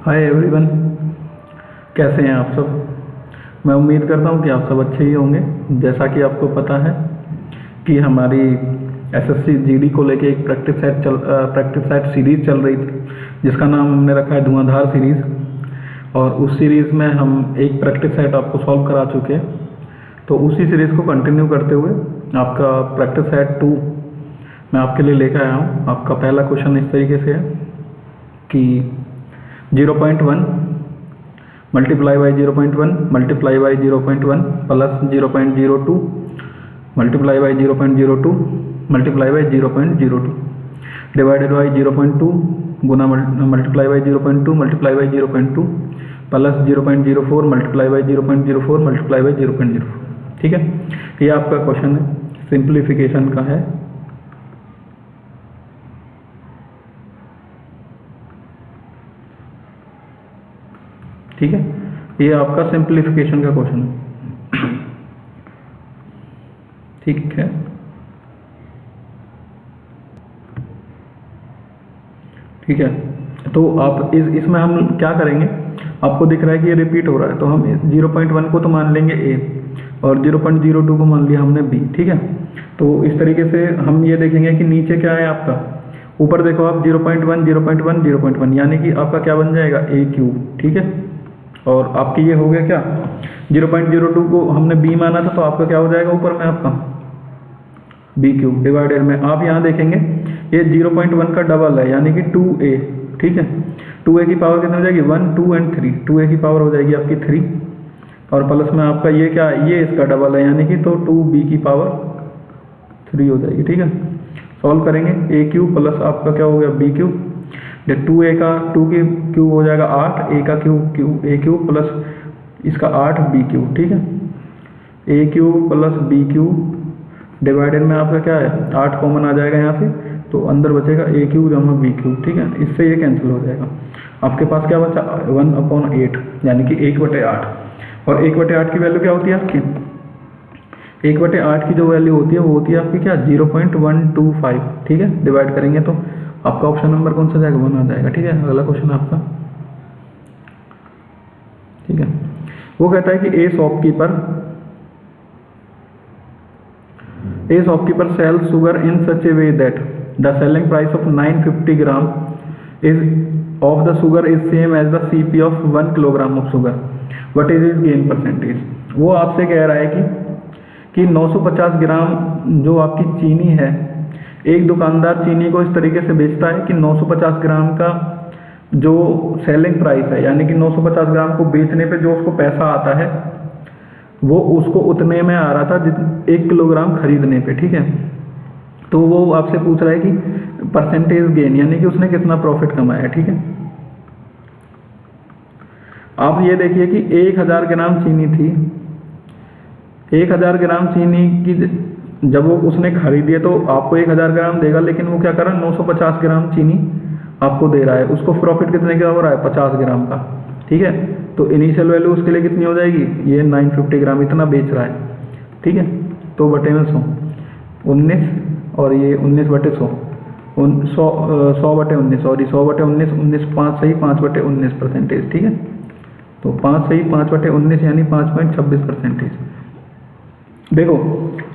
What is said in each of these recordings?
Hi everyone, कैसे हैं आप सब। मैं उम्मीद करता हूं कि आप सब अच्छे ही होंगे। जैसा कि आपको पता है कि हमारी एसएससी जीडी को लेके एक प्रैक्टिस सेट सीरीज़ चल रही थी, जिसका नाम हमने रखा है धुआंधार सीरीज़। और उस सीरीज़ में हम एक प्रैक्टिस सेट आपको सॉल्व करा चुके हैं। तो उसी सीरीज़ को कंटिन्यू करते हुए आपका प्रैक्टिस सेट 2 मैं आपके लिए लेकर आया हूँ। आपका पहला क्वेश्चन इस तरीके से है कि 0.1 multiply by 0.1 multiply by 0.1 plus 0.02 multiply by 0.02 multiply by 0.02 divided by 0.2 Guna multiply by 0.2 multiply by 0.2 plus 0.04 multiply by 0.04 multiply by 0.04। ठीक है, ये आपका क्वेश्चन है, सिंप्लीफिकेशन का है। ठीक है, ये आपका सिंप्लीफिकेशन का क्वेश्चन है। ठीक है, ठीक है। तो आप इसमें हम क्या करेंगे, आपको दिख रहा है कि ये रिपीट हो रहा है, तो हम 0.1 को तो मान लेंगे ए और 0.02 को मान लिया हमने बी। ठीक है, तो इस तरीके से हम ये देखेंगे कि नीचे क्या है आपका। ऊपर देखो आप 0.1 0.1 0.1, यानी कि आपका क्या बन जाएगा ए क्यूब। ठीक है, और आपकी ये हो गया क्या, 0.02 को हमने b माना था, तो आपका क्या हो जाएगा ऊपर में आपका b क्यूब डिवाइडेड में। आप यहाँ देखेंगे ये 0.1 का डबल है, यानी कि 2a। ठीक है, 2a की पावर कितनी हो जाएगी, 1 2 एंड 3, 2a की पावर हो जाएगी आपकी 3, और प्लस में आपका ये क्या है, ये इसका डबल है, यानी कि तो 2b की पावर 3 हो जाएगी। ठीक है, सॉल्व करेंगे, a क्यूब प्लस आपका क्या हो गया b क्यूब, 2a का 2 की क्यूब हो जाएगा 8, a का क्यूब a क्यूब प्लस इसका 8 b क्यूब। ठीक है, a cube plus b cube divided में आपका क्या है, 8 कॉमन आ जाएगा यहाँ से, तो अंदर बचेगा a क्यूब जमा b क्यूब। ठीक है, इससे ये कैंसिल हो जाएगा। आपके पास क्या बचा, 1/8, यानी कि 1/8। और 1/8 की वैल्यू क्या होती है आपकी, 1/8 की जो वैल्यू होती है वो होती है आपकी क्या, 0.125। ठीक है, डिवाइड करेंगे तो आपका ऑप्शन नंबर कौन सा जाएगा, 1 आ जाएगा। ठीक है, अगला क्वेश्चन आपका। ठीक है, वो कहता है कि a shopkeeper sell sugar in such a way that the selling price of 950 gram is of the sugar is same as the CP of 1 kilogram of sugar, what is is gain percentage. वो आपसे कह रहा है कि 950 ग्राम जो आपकी चीनी है, एक दुकानदार चीनी को इस तरीके से बेचता है कि 950 ग्राम का जो सेलिंग प्राइस है, यानी कि 950 ग्राम को बेचने पे जो उसको पैसा आता है वो उसको उतने में आ रहा था 1 किलोग्राम खरीदने पे। ठीक है, तो वो आपसे पूछ रहा है कि परसेंटेज गेन, यानी कि उसने कितना प्रॉफिट कमाया। ठीक है, आप ये देखिए कि 1000 ग्राम चीनी थी, 1000 ग्राम चीनी की जब वो उसने खरीदी है तो आपको 1000 ग्राम देगा, लेकिन वो क्या कर रहा है, 950 ग्राम चीनी आपको दे रहा है। उसको प्रॉफिट कितने का हो रहा है, 50 ग्राम का। ठीक है, तो इनिशियल वैल्यू उसके लिए कितनी हो जाएगी, ये 950 ग्राम इतना बेच रहा है। ठीक है, तो बटे में 100, 19 और ये 19/100, 100/19, सॉरी 100/19, 19 5 सही 5/19%। ठीक है, तो 5 सही 5/19 यानी 5.26%। देखो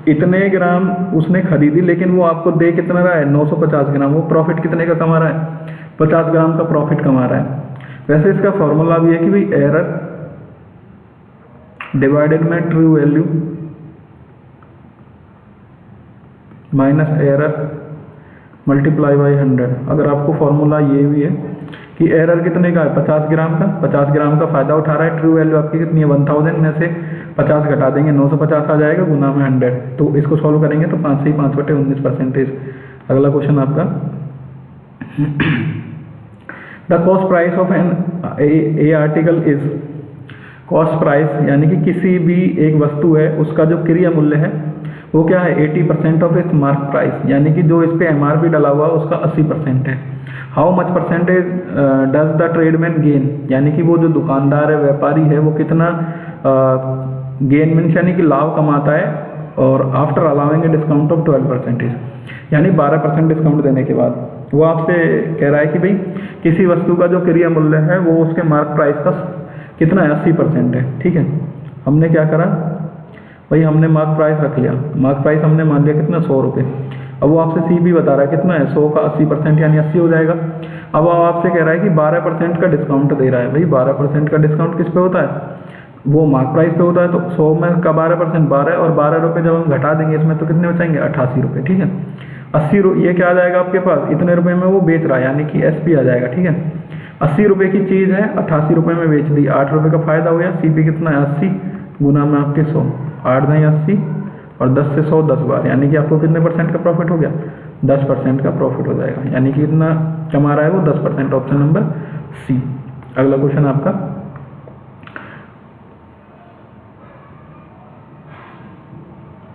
इतने ग्राम उसने खरीदी, लेकिन वो आपको दे कितना रहा है, 950 ग्राम। वो प्रॉफिट कितने का कमा रहा है, 50 ग्राम का प्रॉफिट कमा रहा है। वैसे इसका फॉर्मूला भी है कि भाई एरर डिवाइडेड में true value minus error multiply by 100। अगर आपको फॉर्मूला ये भी है कि एरर कितने का है, 50 ग्राम का, 50 ग्राम का फायदा उठा रहा है। ट्रू वैल्यू आपकी कितनी है, 1000 में से 50 घटा देंगे, 950 आ जाएगा गुना में 100। तो इसको सॉल्व करेंगे तो 5 से 5/19%। अगला क्वेश्चन आपका, the cost price of an a article is, cost price यानी कि किसी भी एक वस्तु है उसका जो क्रिया मूल्य है वो क्या है, 80% ऑफ इट्स मार्क प्राइस, यानी कि जो इस पे MRP डला हुआ है उसका 80% है। How much percentage does the tradesman gain, यानी कि वो जो दुकानदार है, व्यापारी है, वो कितना गेन मीन्स यानी कि लाभ कमाता है और after allowing a discount of 12%, यानी 12% डिस्काउंट देने के बाद वो आपसे कह रहा है कि भाई किसी वस्तु का जो क्रय मूल्य है वो उसके मार्क प्राइस का कितना है, 80% है। ठीक है, हमने क्या करा भाई, हमने मार्क प्राइस रख लिया, मार्क प्राइस हमने मान लिया कितना, 100 रुपये। अब वो आपसे सी भी बता रहा है कितना है, 100 का 80% यानी 80 हो जाएगा। अब वो आपसे कह रहा है कि 12% का डिस्काउंट दे रहा है। भाई 12% का डिस्काउंट किस पे होता है, वो मार्क प्राइस पे होता है। तो 100 में का 12% 12 और 12 रुपये जब हम घटा देंगे इसमें तो कितने बचाएंगे, 88 रुपये। ठीक है, 80 ये क्या आ जाएगा आपके पास, इतने रुपये में वो बेच रहा है यानी कि SP आ जाएगा। ठीक है, 80 रुपये की चीज़ है, 88 रुपये में बेच दी, 8 रुपये का फायदा हो गया। CP कितना है, 80 गुना में आपके 100, 8 दाएँ 80 और 10 से 100 10 बार, यानी कि आपको कितने % का प्रॉफिट हो गया, 10% का प्रॉफिट हो जाएगा। यानी कि कितना कमा रहा है वो, 10%। Option number C। अगला क्वेश्चन आपका,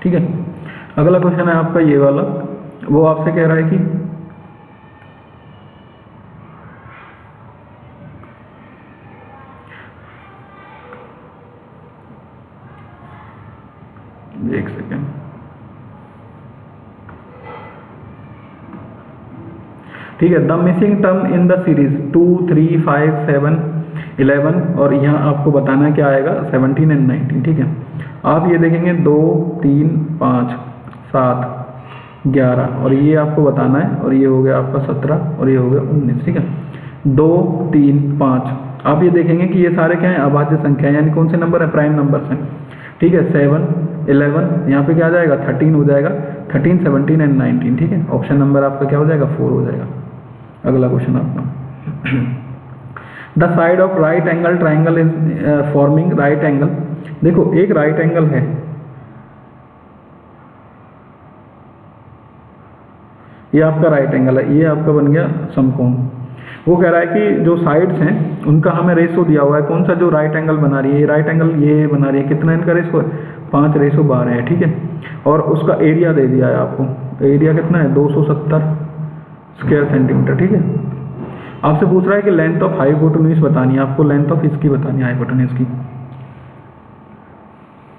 ठीक है, अगला क्वेश्चन है आपका ये वाला। वो आपसे कह रहा है कि एक सेकेंड, ठीक है, the missing term in the series 2, 3, 5, 7, 11 और यहाँ आपको बताना क्या आएगा, 17 एंड 19। ठीक है, आप ये देखेंगे 2, 3, 5, 7, 11 और ये आपको बताना है, और ये हो गया आपका 17 और ये हो गया 19। ठीक है, 2, 3, 5 आप ये देखेंगे कि ये सारे क्या हैं, अभाज्य संख्या, यानी कौन से नंबर है, प्राइम नंबर्स हैं। ठीक है, 7, 11 यहाँ पे क्या आ जाएगा, 13 हो जाएगा, 13, 17 एंड 19। ठीक है, ऑप्शन नंबर आपका क्या हो जाएगा, 4 हो जाएगा। अगला क्वेश्चन आपका, the side of right angle triangle is forming right angle. देखो एक राइट एंगल है, ये आपका राइट एंगल है, ये आपका बन गया समकोण। वो कह रहा है कि जो साइड्स हैं उनका हमें रेशो दिया हुआ है, कौन सा, जो राइट एंगल बना रही है, ये राइट एंगल ये बना रही है, कितना इनका रेशो है, 5:12 है। ठीक है, और उसका एरिया दे दिया है आपको, एरिया कितना है, 270 स्क्वायर सेंटीमीटर। ठीक है, आपसे पूछ रहा है कि लेंथ ऑफ हाइपोटेन्यूज बतानी है, आपको लेंथ ऑफ इसकी बतानी है, हाइपोटेन्यूज की।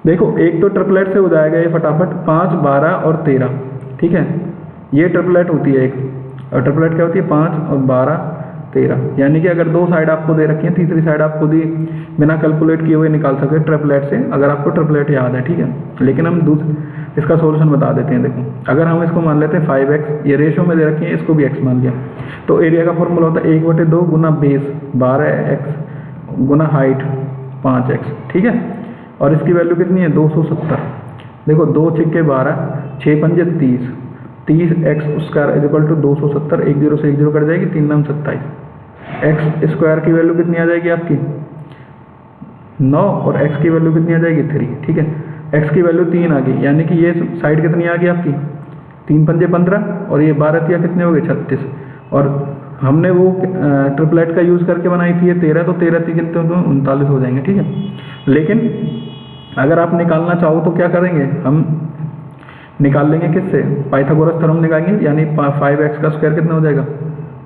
देखो एक तो ट्रिपलेट से हो जाएगा ये फटाफट, 5, 12 और 13। ठीक है, ये ट्रिपलेट होती है एक, और ट्रिपलेट क्या होती है, 5 और 12, 13। यानी कि अगर 2 साइड आपको दे रखी है, तीसरी साइड आप खुद ही बिना कैलकुलेट किए हुए निकाल सकते हैं ट्रिपलेट से, अगर आपको ट्रिपलेट याद है। ठीक है, लेकिन हम इसका सॉल्यूशन बता देते हैं। देखो अगर हम इसको मान लेते हैं 5x, ये रेशो में दे रखी है, इसको भी x मान लिया, तो एरिया का फॉर्मूला होता है 1/2 गुना बेस 12x गुना हाइट 5x। ठीक है, और इसकी वैल्यू कितनी है, 270। देखो 2 छिक्के 12, 6 पंजे 30, 30x square is equal to 270, 1 0 से 1 0 कट जाएगी, 3 9 27। x स्क्वायर की वैल्यू कितनी आ जाएगी आपकी, 9, और x की वैल्यू कितनी आ जाएगी, 3। ठीक है, x की वैल्यू 3 आ गई, यानी कि ये साइड कितनी आ गई आपकी, 3 पंजे 15 और ये 12 तिया कितने हो गए, 36। और हमने वो ट्रिपलेट का यूज़ करके बनाई थी ये 13, तो 13 3 कितने 39 हो जाएंगे। ठीक है, लेकिन अगर आप निकालना चाहो तो क्या करेंगे, हम निकाल लेंगे किससे, पाइथागोरस थ्योरम निकालेंगे, यानी 5x का स्क्वायर कितना हो जाएगा,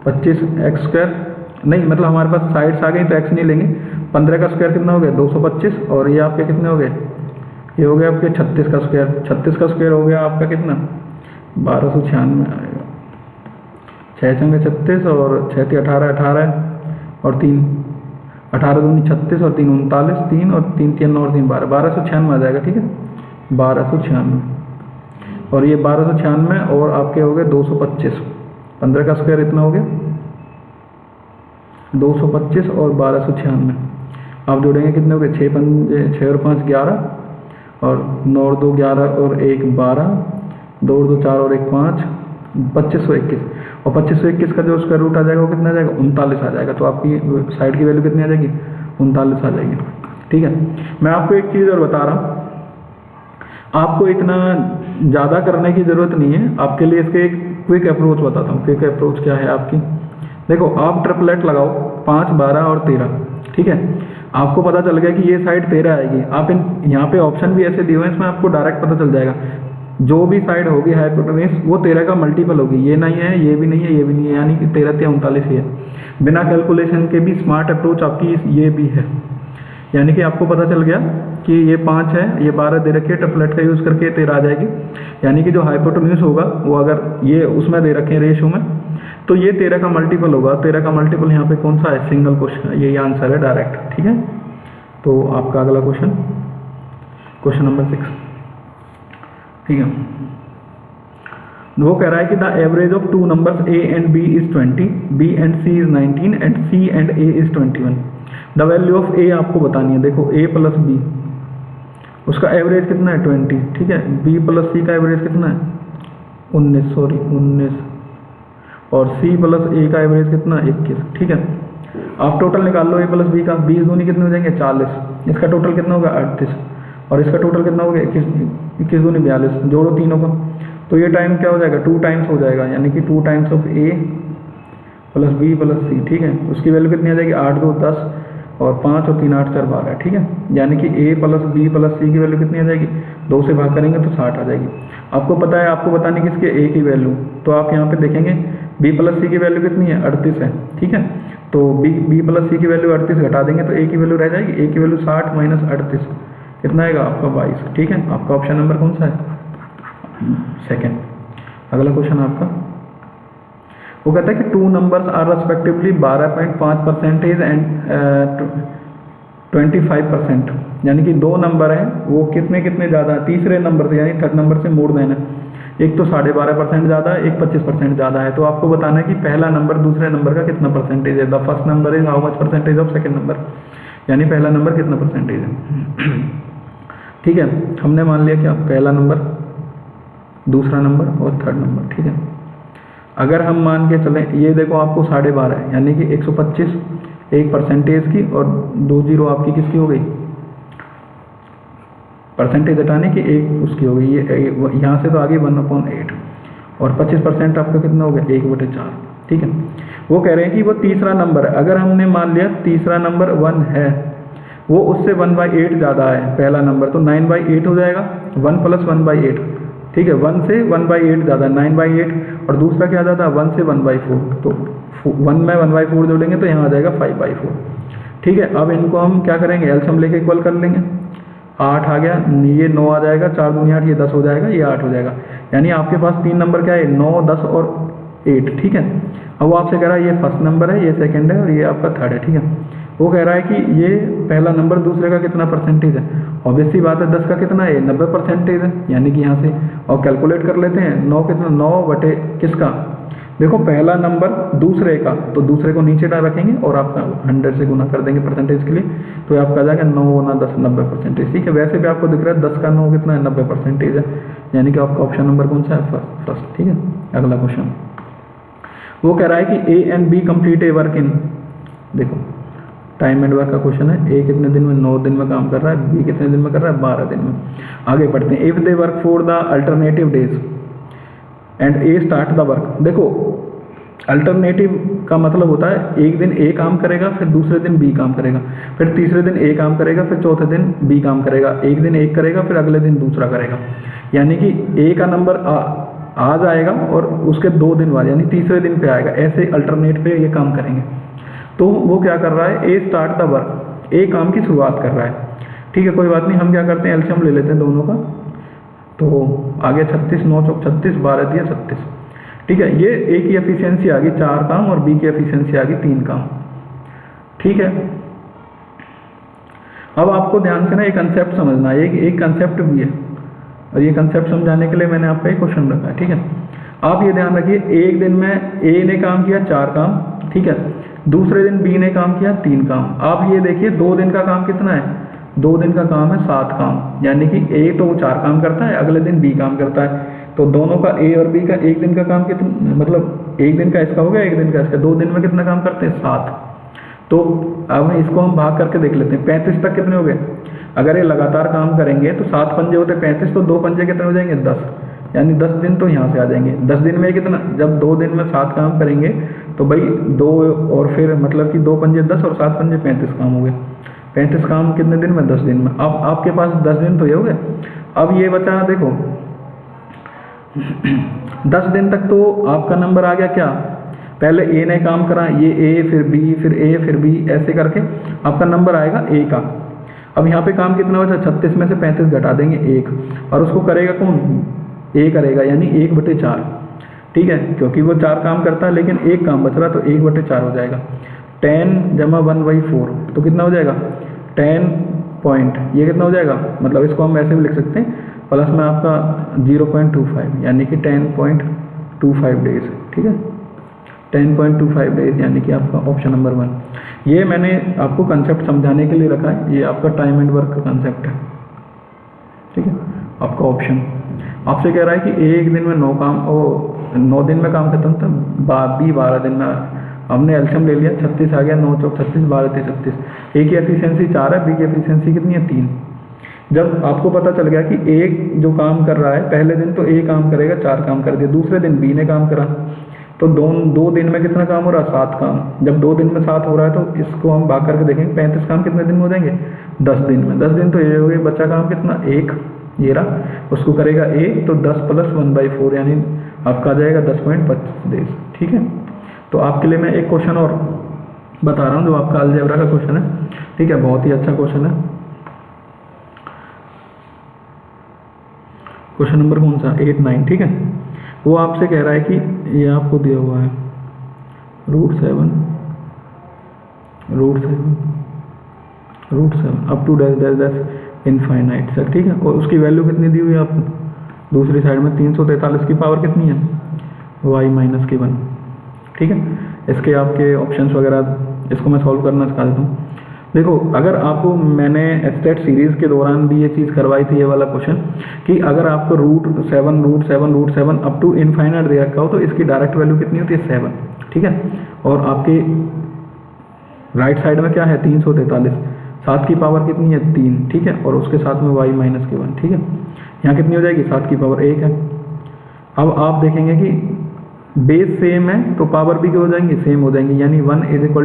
25x स्क्वायर, नहीं मतलब हमारे पास साइड्स आ गई तो x नहीं लेंगे, 15 का स्क्वायर कितना हो गया, 225, और ये आपके कितने हो गए, ये हो गया आपके 36 का स्क्वायर, 36 का स्क्वायर हो गया आपका कितना, 1296 आएगा। 6 चंगे 36 और 6 × 18, 18 और 3 18 दूनी 36 और 3 39, 3 और 3 3 9 और 3 12, 1296 आ जाएगा। ठीक है, 1296, और ये 1296 और आपके हो गए 225, 15 का स्क्वायर इतना हो गया 225 और 1296, आप जोड़ेंगे कितने हो गए, 6 और 5 11 और 9 और 2 11 और 1 12, 2 और 2 4 और 1 5, 2521, और 2521 का जो स्क्वायर रूट आ जाएगा वो कितना आ जाएगा, 39 आ जाएगा। तो आपकी साइड की वैल्यू कितनी आ जाएगी, 39 आ जाएगी। ठीक है, मैं आपको एक चीज़ और बता रहा हूँ, आपको इतना ज़्यादा करने की ज़रूरत नहीं है, आपके लिए इसके एक क्विक अप्रोच बताता हूँ। क्विक अप्रोच क्या है आपकी, देखो आप ट्रिपलेट लगाओ 5, 12 और 13। ठीक है, आपको पता चल गया कि ये साइड 13 आएगी, आप यहाँ पे ऑप्शन भी ऐसे दिए हुए हैं, इसमें आपको डायरेक्ट पता चल जाएगा जो भी साइड होगी हाइपोटेन्यूज वो 13 का मल्टीपल होगी, ये नहीं है, ये भी नहीं है, ये भी नहीं है, यानी कि 13 × 39 ही है। बिना कैलकुलेशन के भी स्मार्ट अप्रोच आपकी ये भी है। यानी कि आपको पता चल गया कि ये 5 है, ये 12 दे रखी है, ट्रिपलेट का यूज़ करके 13 आ जाएगी। यानी कि जो हाइपोटेन्यूज होगा वो अगर ये उसमें दे रखे हैं रेशो में, तो ये 13 का मल्टीपल होगा। 13 का मल्टीपल यहाँ पे कौन सा है? सिंगल क्वेश्चन, यही आंसर है डायरेक्ट। ठीक है, तो आपका अगला क्वेश्चन, क्वेश्चन नंबर 6। ठीक है, वो कह रहा है कि the average of 2 numbers a and b is 20, b and c is 19 and c and a is 21। The value of a आपको बतानी है। देखो a प्लस b, उसका एवरेज कितना है? 20। ठीक है, b प्लस c का एवरेज कितना है? 19 और c प्लस a का एवरेज कितना है? 21। ठीक है, आप टोटल निकाल लो a प्लस b का। 20 दूनी कितने हो जाएंगे? 40। इसका टोटल कितना होगा? 38। और इसका टोटल कितना हो गया? 21 दूनी 42। जोड़ो तीनों का, तो ये टाइम क्या हो जाएगा? 2 टाइम्स हो जाएगा, यानी कि 2 times of a plus b plus c। ठीक है, उसकी वैल्यू कितनी आ जाएगी? 8 2 10 और 5 और 3 8 4 12। ठीक है, यानी कि a plus b plus c की वैल्यू कितनी आ जाएगी? 2 से भाग करेंगे तो 60 आ जाएगी। आपको पता है, आपको बतानी किसके? a की वैल्यू। तो आप यहाँ पे देखेंगे b प्लस c की वैल्यू कितनी है? 38 है। ठीक है, तो b प्लस c की वैल्यू 38 घटा देंगे तो a की वैल्यू रह जाएगी। a की वैल्यू 60 माइनस 38 कितना आएगा आपका? 22। ठीक है, आपका ऑप्शन नंबर कौन सा है? सेकेंड। अगला क्वेश्चन आपका, वो कहता है कि 2 नंबर्स आर रेस्पेक्टिवली 12.5% एंड 25%। यानी कि 2 नंबर हैं, वो कितने कितने ज़्यादा है? तीसरे नंबर से, यानी थर्ड नंबर से मोड़ देना। एक तो 12.5% ज़्यादा है, एक 25% ज़्यादा है। तो आपको बताना है कि पहला नंबर दूसरे नंबर का कितना परसेंटेज है। The first number is how much percentage of second number, यानी पहला नंबर कितना परसेंटेज है। ठीक है, हमने मान लिया क्या? पहला नंबर, दूसरा नंबर और थर्ड नंबर। ठीक है, अगर हम मान के चलें, ये देखो आपको 12.5 है, यानी कि 125 एक परसेंटेज की और 2 जीरो आपकी किसकी हो गई? परसेंटेज हटाने की एक उसकी हो गई। ये यहाँ से तो आगे 1/8 और 25% आपका कितना हो गया? 1/4। ठीक है, वो कह रहे हैं कि वो तीसरा नंबर है। अगर हमने मान लिया तीसरा नंबर 1 है, वो उससे 1/8 ज़्यादा है पहला नंबर, तो 9/8 हो जाएगा। 1 प्लस 1/8। ठीक है, 1 से 1/8 ज़्यादा 9/8, और दूसरा क्या ज़्यादा? 1 से 1/4। तो 1 में 1/4 जोड़ेंगे तो यहाँ आ जाएगा 5/4। ठीक है, अब इनको हम क्या करेंगे? एलसीएम लेके इक्वल कर लेंगे। 8 आ गया, ये 9 आ जाएगा, 4 दूनी 8, ये 10 हो जाएगा, ये 8 हो जाएगा। यानी आपके पास 3 नंबर क्या है? 9 10 और 8। ठीक है, अब वो आपसे कह रहा है ये फर्स्ट नंबर है, ये सेकंड है और ये आपका थर्ड है। ठीक है, वो कह रहा है कि ये पहला नंबर दूसरे का कितना परसेंटेज है। ऑब्वियस सी बात है, 10 का कितना है? 90% है। यानी कि यहाँ से और कैलकुलेट कर लेते हैं। 9 कितना? 9 बटे किसका? देखो पहला नंबर दूसरे का, तो दूसरे को नीचे डाल रखेंगे और आपका 100 से गुना कर देंगे परसेंटेज के लिए, तो आपका आ जाएगा 9 गुना 10 90%। ठीक है, वैसे भी आपको दिख रहा है 10 का 9 कितना है? 90% है। यानी कि आपका ऑप्शन नंबर कौन सा है? फर्स्ट। ठीक है, अगला क्वेश्चन, वो कह रहा है कि A and B complete a work in, देखो टाइम एंड वर्क का क्वेश्चन है। ए कितने दिन में? 9 दिन में काम कर रहा है। बी कितने दिन में कर रहा है? 12 दिन में। आगे बढ़ते हैं। If they work for the alternative days and A start the work. देखो अल्टरनेटिव का मतलब होता है एक दिन ए काम करेगा, फिर दूसरे दिन बी काम करेगा, फिर तीसरे दिन ए काम करेगा, फिर चौथे दिन बी काम करेगा। एक दिन एक करेगा, फिर अगले दिन दूसरा करेगा। यानी कि ए का नंबर आज आएगा और उसके 2 दिन बाद यानी तीसरे दिन पे आएगा। ऐसे अल्टरनेट पे ये काम करेंगे। तो वो क्या कर रहा है? ए स्टार्ट द वर्क, ए काम की शुरुआत कर रहा है। ठीक है, कोई बात नहीं, हम क्या करते हैं? एलसीएम ले लेते हैं दोनों का। तो आगे 36 9 चौक 36 12 दिया 36। ठीक है, ये ए की एफिशिएंसी आ गई 4 काम और बी की एफिशिएंसी आ गई 3 काम। ठीक है, अब आपको ध्यान से ना एक कंसेप्ट समझना है। एक कंसेप्ट भी है और ये कंसेप्ट समझाने के लिए मैंने आपका एक क्वेश्चन रखा है। ठीक है, आप ये ध्यान रखिए, एक दिन में ए ने काम किया 4 काम। ठीक है, दूसरे दिन बी ने काम किया 3 काम। आप ये देखिए 2 दिन का काम कितना है? 2 दिन का काम है 7 काम। यानी कि ए तो 4 काम करता है, अगले दिन बी काम करता है। तो दोनों का ए और बी का एक दिन का काम कितना, मतलब एक दिन का इसका हो गया, एक दिन का इसका। 2 दिन में कितना काम करते हैं? 7। तो अब इसको हम भाग करके देख लेते हैं। 35 तक कितने हो गए? अगर ये लगातार काम करेंगे तो 7 पंजे होते 35, तो 2 पंजे कितने हो जाएंगे? 10। यानी 10 दिन तो यहाँ से आ जाएंगे। 10 दिन में कितना? जब 2 दिन में 7 काम करेंगे तो भाई 2 और फिर मतलब कि 2 पंजे 10 और 7 पंजे 35 काम हो गए। 35 काम कितने दिन में? 10 दिन में। अब आपके पास 10 दिन तो ये हो गए। अब ये बचा देखो 10 दिन तक तो आपका नंबर आ गया क्या? पहले ए ने काम करा, ये ए फिर बी फिर ए फिर बी, ऐसे करके आपका नंबर आएगा ए का। अब यहाँ पे काम कितना बचा, 36 में से 35 घटा देंगे 1, और उसको करेगा कौन, ए करेगा, यानी 1/4। ठीक है, क्योंकि वो 4 काम करता है लेकिन एक काम बच रहा, तो 1/4 हो जाएगा। 10 जमा 1/4 तो कितना हो जाएगा, 10 पॉइंट, ये कितना हो जाएगा, मतलब इसको हम ऐसे भी लिख सकते हैं, प्लस में आपका 0.25 यानी कि 10.25 डेज। ठीक है, 10.25 डेज यानी कि आपका ऑप्शन नंबर 1। ये मैंने आपको कंसेप्ट समझाने के लिए रखा है, ये आपका टाइम एंड वर्क का कंसेप्ट है। ठीक है, आपका ऑप्शन आपसे कह रहा है कि एक दिन में 9 दिन में काम खत्म था, 12 दिन में हमने एल्शियम ले लिया, 36 आ गया, 9 चौक 36, 12 3 36। ए की एफिशिएंसी 4 है, बी की एफिशिएंसी कितनी है 3। जब आपको पता चल गया कि एक जो काम कर रहा है, पहले दिन तो ए काम करेगा, 4 काम कर दिया, दूसरे दिन बी ने काम करा, तो 2 दिन में कितना काम हो रहा है, 7 काम। जब 2 दिन में 7 हो रहा है तो इसको हम भाग करके देखेंगे 35 काम कितने दिन में हो जाएंगे, 10 दिन में। 10 दिन तो ये हो गए, बच्चा काम कितना, 1, ये रहा, उसको करेगा ए, तो 10 + 1/4 यानी आपका आ जाएगा 10.25 डेज। ठीक है, तो आपके लिए मैं एक क्वेश्चन और बता रहा हूँ जो आपका अलजेब्रा का क्वेश्चन है। ठीक है, बहुत ही अच्छा क्वेश्चन है। क्वेश्चन नंबर कौन सा, 8, 9। ठीक है, वो आपसे कह रहा है कि ये आपको दिया हुआ है √7 अप टू डैश इनफाइनाइट तक। ठीक है, और उसकी वैल्यू कितनी दी हुई है आपको, दूसरी साइड में 343 की पावर कितनी है, y-1। ठीक है, इसके आपके ऑप्शंस वगैरह, इसको मैं सॉल्व करना सिखा देता हूँ। देखो, अगर आपको मैंने स्टेट सीरीज के दौरान भी ये चीज़ करवाई थी, ये वाला क्वेश्चन, कि अगर आपको √7 अप टू इनफाइनाइट दे रखा हो तो इसकी डायरेक्ट वैल्यू कितनी होती है, 7। ठीक है, और आपके राइट साइड में क्या है, 343, 7 की पावर कितनी है, 3। ठीक है, और उसके साथ में y-1। ठीक है, यहाँ कितनी हो जाएगी, 7 की पावर 1 है। अब आप देखेंगे कि बेस सेम है तो पावर भी क्या हो जाएंगी, सेम हो जाएंगी, यानी 1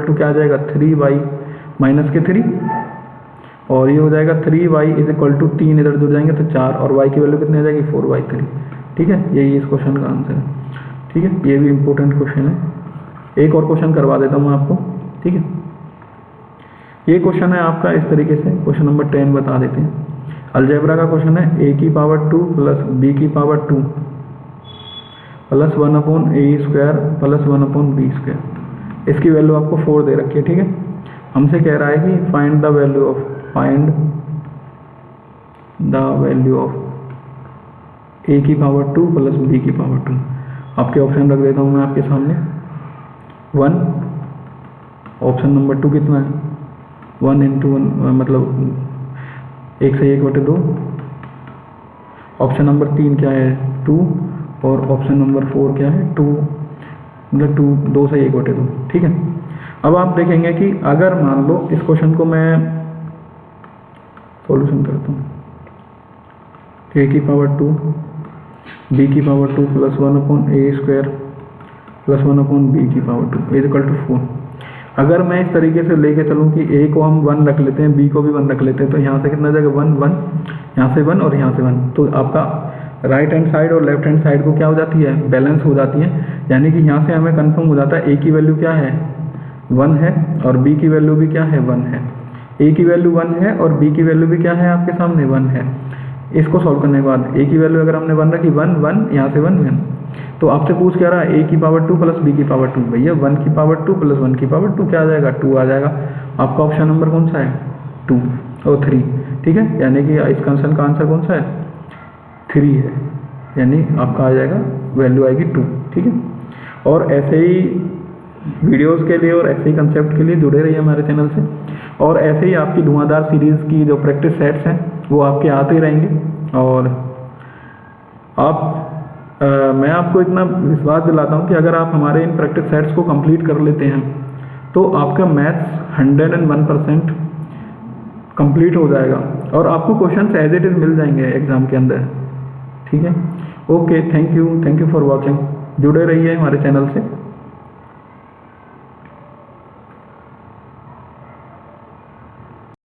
= क्या आ जाएगा, 3y-3, और ये हो जाएगा 3y = 3, इधर जुड़ जाएंगे तो 4, और y की वैल्यू कितनी आ जाएगी, 4/3। ठीक है, यही इस क्वेश्चन का आंसर है। ठीक है, ये भी इंपॉर्टेंट क्वेश्चन है। एक और क्वेश्चन करवा देता हूँ मैं आपको। ठीक है, ये क्वेश्चन है आपका इस तरीके से, क्वेश्चन नंबर 10 बता देते हैं। अलजेब्रा का क्वेश्चन है, a⁴ + b⁴ + 1/a² + 1/b²। इसकी वैल्यू आपको 4 दे रखी है। ठीक है, हमसे कह रहा है कि find the value of a⁴ + b⁴। आपके ऑप्शन रख देता हूँ मैं आपके सामने। 1, ऑप्शन नंबर 2 कितना है, 1 × 1 मतलब 1 से 1/2। ऑप्शन नंबर 3 क्या है, 2, और ऑप्शन नंबर 4 क्या है, 2, मतलब 2 से 1/2। ठीक है, अब आप देखेंगे कि अगर मान लो इस क्वेश्चन को मैं सॉल्यूशन करता हूँ, a⁴ b⁴ + 1/a² + 1/b⁴ = 4। अगर मैं इस तरीके से लेके चलूँ कि a को हम 1 रख लेते हैं, b को भी 1 रख लेते हैं, तो यहाँ से कितना जाएगा, 1 1, यहाँ से 1 और यहाँ से 1, तो आपका राइट हैंड साइड और लेफ्ट हैंड साइड को क्या हो जाती है, बैलेंस हो जाती है। यानी कि यहाँ से हमें कंफर्म हो जाता है a की वैल्यू क्या है, 1 है, और b की वैल्यू भी क्या है, 1 है। a की वैल्यू 1 है और b की वैल्यू भी क्या है, आपके सामने 1 है। इसको सॉल्व करने के बाद a की वैल्यू अगर हमने 1 रखी, 1 1, यहाँ से 1 1, तो आपसे पूछ क्या रहा है, a⁴ + b⁴ भैया 1 की पावर 2 + 1 की पावर 2 क्या आ जाएगा, 2 आ जाएगा। आपका ऑप्शन नंबर कौन सा है, 2 और 3। ठीक है, यानी कि इस क्वेश्चन का आंसर कौन सा है, 3 है, यानी आपका आ जाएगा, वैल्यू आएगी 2। ठीक है, और ऐसे ही वीडियोस के लिए और ऐसे ही कंसेप्ट के लिए जुड़े रहिए हमारे चैनल से, और ऐसे ही आपकी धुआंधार सीरीज़ की जो प्रैक्टिस सेट्स हैं वो आपके आते ही रहेंगे। और मैं आपको इतना विश्वास दिलाता हूँ कि अगर आप हमारे इन प्रैक्टिस सेट्स को कंप्लीट कर लेते हैं तो आपका मैथ्स 101% कंप्लीट हो जाएगा, और आपको क्वेश्चन एज इट इज़ मिल जाएंगे एग्ज़ाम के अंदर। ठीक है, okay, thank you for watching. जुड़े रहिए हमारे चैनल से।